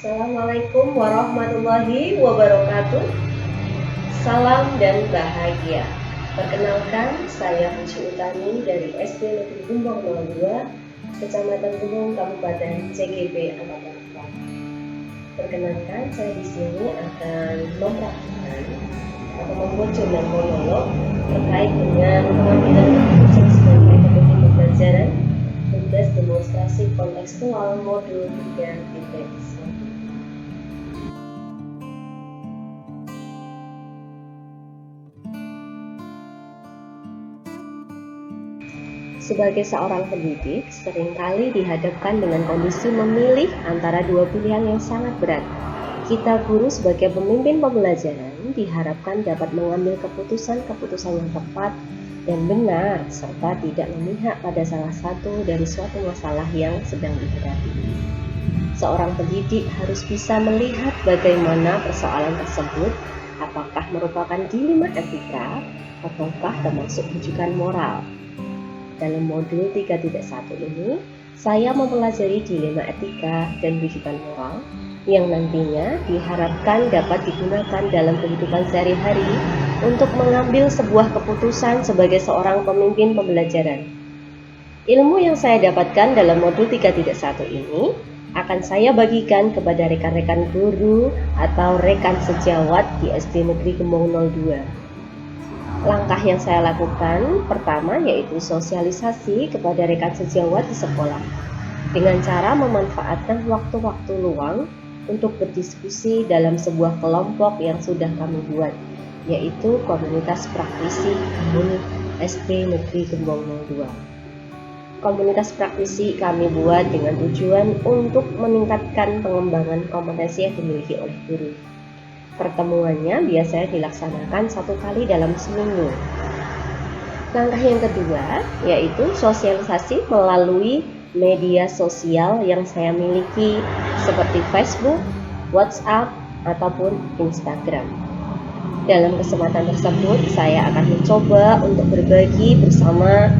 Assalamualaikum warahmatullahi wabarakatuh. Salam dan bahagia. Perkenalkan, saya Puji Utami dari SD Negeri Gembong 02, Kecamatan Gembong, Kabupaten CGP, Angkatan 4. Perkenalkan, saya di sini akan mempraktikkan atau membuat jurnal monolog terkait dengan pengambilan keputusan sebagai pemimpin pembelajaran tugas demonstrasi kontekstual modul 3.1. Sebagai seorang pendidik, seringkali dihadapkan dengan kondisi memilih antara dua pilihan yang sangat berat. Kita guru sebagai pemimpin pembelajaran diharapkan dapat mengambil keputusan-keputusan yang tepat dan benar, serta tidak memihak pada salah satu dari suatu masalah yang sedang dihadapi. Seorang pendidik harus bisa melihat bagaimana persoalan tersebut, apakah merupakan dilema etika ataukah termasuk rujukan moral. Dalam modul 3.1 ini, saya mempelajari dilema etika dan rujukan moral yang nantinya diharapkan dapat digunakan dalam kehidupan sehari-hari untuk mengambil sebuah keputusan sebagai seorang pemimpin pembelajaran. Ilmu yang saya dapatkan dalam modul 3.1 ini akan saya bagikan kepada rekan-rekan guru atau rekan sejawat di SD Negeri Gembong 02. Langkah yang saya lakukan pertama yaitu sosialisasi kepada rekan sejawat di sekolah dengan cara memanfaatkan waktu-waktu luang untuk berdiskusi dalam sebuah kelompok yang sudah kami buat, yaitu komunitas praktisi kami SD Negeri Gembong 02. Komunitas praktisi kami buat dengan tujuan untuk meningkatkan pengembangan kompetensi yang dimiliki oleh guru. Pertemuannya biasanya dilaksanakan 1 kali dalam seminggu. Langkah yang kedua yaitu sosialisasi melalui media sosial yang saya miliki seperti Facebook, WhatsApp, ataupun Instagram. Dalam kesempatan tersebut saya akan mencoba untuk berbagi bersama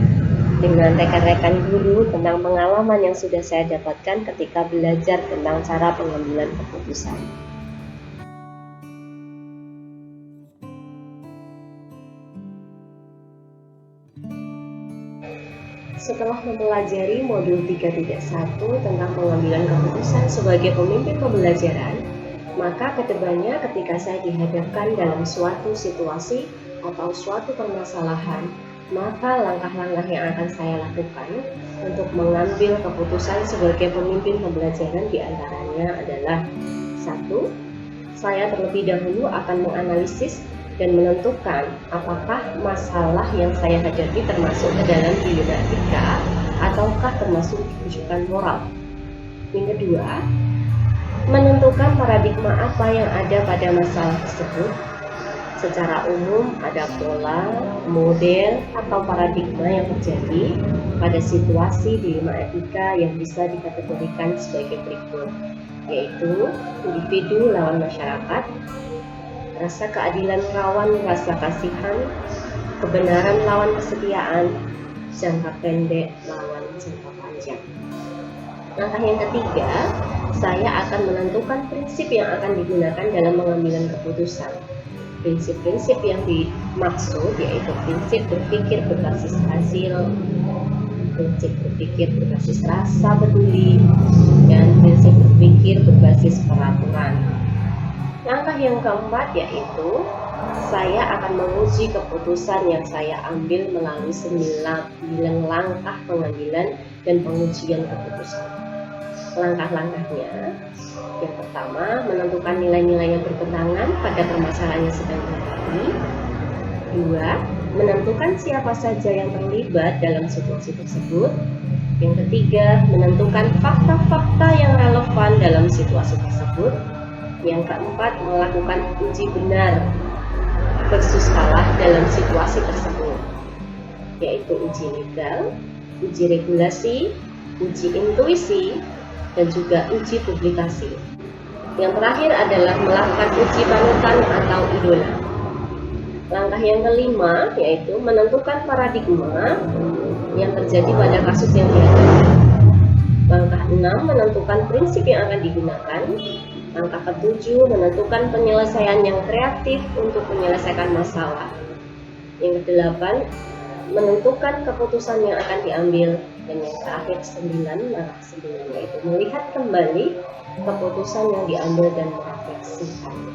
dengan rekan-rekan guru tentang pengalaman yang sudah saya dapatkan ketika belajar tentang cara pengambilan keputusan. Setelah mempelajari modul 3.1 tentang pengambilan keputusan sebagai pemimpin pembelajaran, maka kedepannya ketika saya dihadapkan dalam suatu situasi atau suatu permasalahan, maka langkah-langkah yang akan saya lakukan untuk mengambil keputusan sebagai pemimpin pembelajaran diantaranya adalah 1. Saya terlebih dahulu akan menganalisis dan menentukan apakah masalah yang saya hadapi termasuk ke dalam dilema etika ataukah termasuk rujukan moral. Yang kedua, menentukan paradigma apa yang ada pada masalah tersebut. Secara umum ada pola, model, atau paradigma yang terjadi pada situasi dilema etika yang bisa dikategorikan sebagai berikut, yaitu individu lawan masyarakat, rasa keadilan lawan rasa kasihan, kebenaran lawan kesetiaan, jangka pendek lawan jangka panjang. Langkah yang ketiga, saya akan menentukan prinsip yang akan digunakan dalam pengambilan keputusan. Prinsip-prinsip yang dimaksud yaitu prinsip berpikir berbasis hasil, prinsip berpikir berbasis rasa peduli, dan prinsip berpikir berbasis peraturan. Langkah yang keempat yaitu saya akan menguji keputusan yang saya ambil melalui 9 langkah pengambilan dan pengujian keputusan. Langkah-langkahnya, yang pertama menentukan nilai-nilai yang bertentangan pada permasalahan yang sedang dihadapi. 2. Menentukan siapa saja yang terlibat dalam situasi tersebut. Yang ketiga, menentukan fakta-fakta yang relevan dalam situasi tersebut. Yang keempat, melakukan uji benar versus salah dalam situasi tersebut, yaitu uji legal, uji regulasi, uji intuisi, dan juga uji publikasi. Yang terakhir adalah melakukan uji panutan atau idola. Langkah yang kelima yaitu menentukan paradigma yang terjadi pada kasus yang dihadapi. Langkah 6, menentukan prinsip yang akan digunakan. Langkah ketujuh, menentukan penyelesaian yang kreatif untuk menyelesaikan masalah. Yang kedelapan, menentukan keputusan yang akan diambil. Dan yang terakhir 9, langkah 9, yaitu melihat kembali keputusan yang diambil dan merefleksikannya.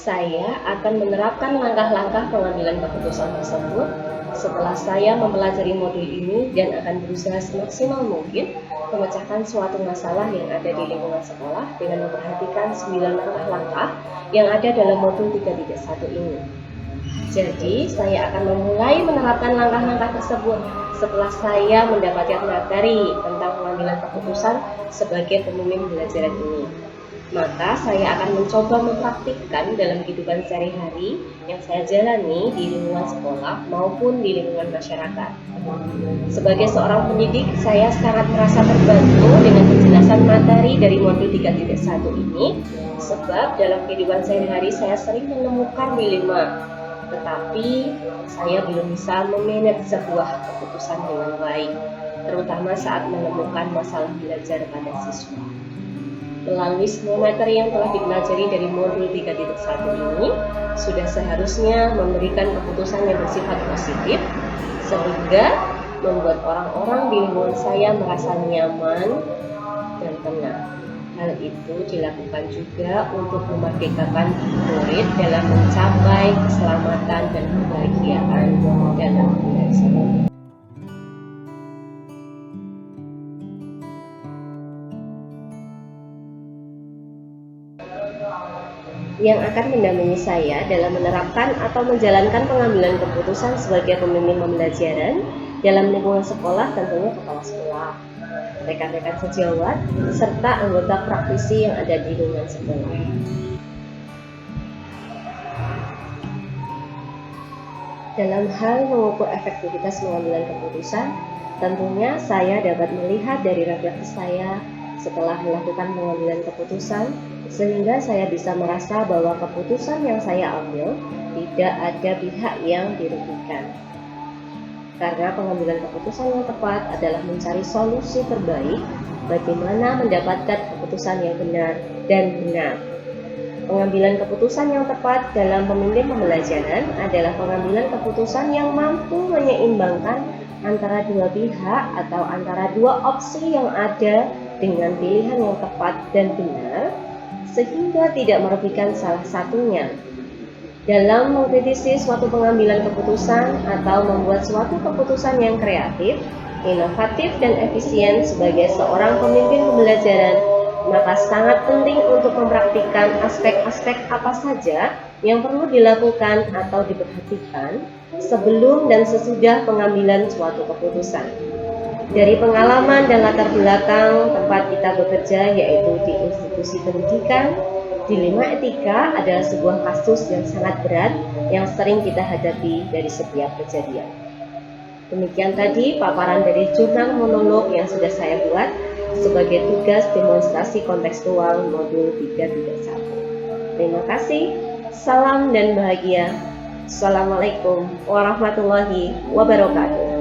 Saya akan menerapkan langkah-langkah pengambilan keputusan tersebut setelah saya mempelajari modul ini dan akan berusaha semaksimal mungkin memecahkan suatu masalah yang ada di lingkungan sekolah dengan memperhatikan 9 langkah-langkah yang ada dalam modul 3.1 ini. Jadi, saya akan memulai menerapkan langkah-langkah tersebut setelah saya mendapatkan materi tentang pengambilan keputusan sebagai pemimpin pembelajaran ini. Maka saya akan mencoba mempraktikkan dalam kehidupan sehari-hari yang saya jalani di lingkungan sekolah maupun di lingkungan masyarakat. Sebagai seorang pendidik, saya sangat merasa terbantu dengan penjelasan materi dari modul 3.1 ini, sebab dalam kehidupan sehari-hari saya sering menemukan dilema, tetapi saya belum bisa memanage sebuah keputusan dengan baik, terutama saat menemukan masalah belajar pada siswa. Melalui semua materi yang telah dipelajari dari modul 3.1 ini, sudah seharusnya memberikan keputusan yang bersifat positif, sehingga membuat orang-orang di lingkungan saya merasa nyaman dan tenang. Hal itu dilakukan juga untuk memerdekakan murid dalam mencapai keselamatan dan kebahagiaan dalam belajar. Yang akan mendampingi saya dalam menerapkan atau menjalankan pengambilan keputusan sebagai pemimpin pembelajaran dalam lingkungan sekolah tentunya kepala sekolah, rekan-rekan sejawat, serta anggota praktisi yang ada di lingkungan sekolah. Dalam hal mengukur efektivitas pengambilan keputusan, tentunya saya dapat melihat dari refleksi saya setelah melakukan pengambilan keputusan, sehingga saya bisa merasa bahwa keputusan yang saya ambil tidak ada pihak yang dirugikan. Karena pengambilan keputusan yang tepat adalah mencari solusi terbaik bagaimana mendapatkan keputusan yang benar dan benar. Pengambilan keputusan yang tepat dalam memimpin pembelajaran adalah pengambilan keputusan yang mampu menyeimbangkan antara dua pihak atau antara dua opsi yang ada dengan pilihan yang tepat dan benar, sehingga tidak merugikan salah satunya. Dalam mengkritisi suatu pengambilan keputusan atau membuat suatu keputusan yang kreatif, inovatif, dan efisien sebagai seorang pemimpin pembelajaran, maka sangat penting untuk mempraktikkan aspek-aspek apa saja yang perlu dilakukan atau diperhatikan sebelum dan sesudah pengambilan suatu keputusan. Dari pengalaman dan latar belakang tempat kita bekerja, yaitu di institusi pendidikan, dilema etika adalah sebuah kasus yang sangat berat yang sering kita hadapi dari setiap kejadian. Demikian tadi paparan dari jurnal monolog yang sudah saya buat sebagai tugas demonstrasi kontekstual modul 3.1. Terima kasih, salam dan bahagia. Assalamualaikum warahmatullahi wabarakatuh.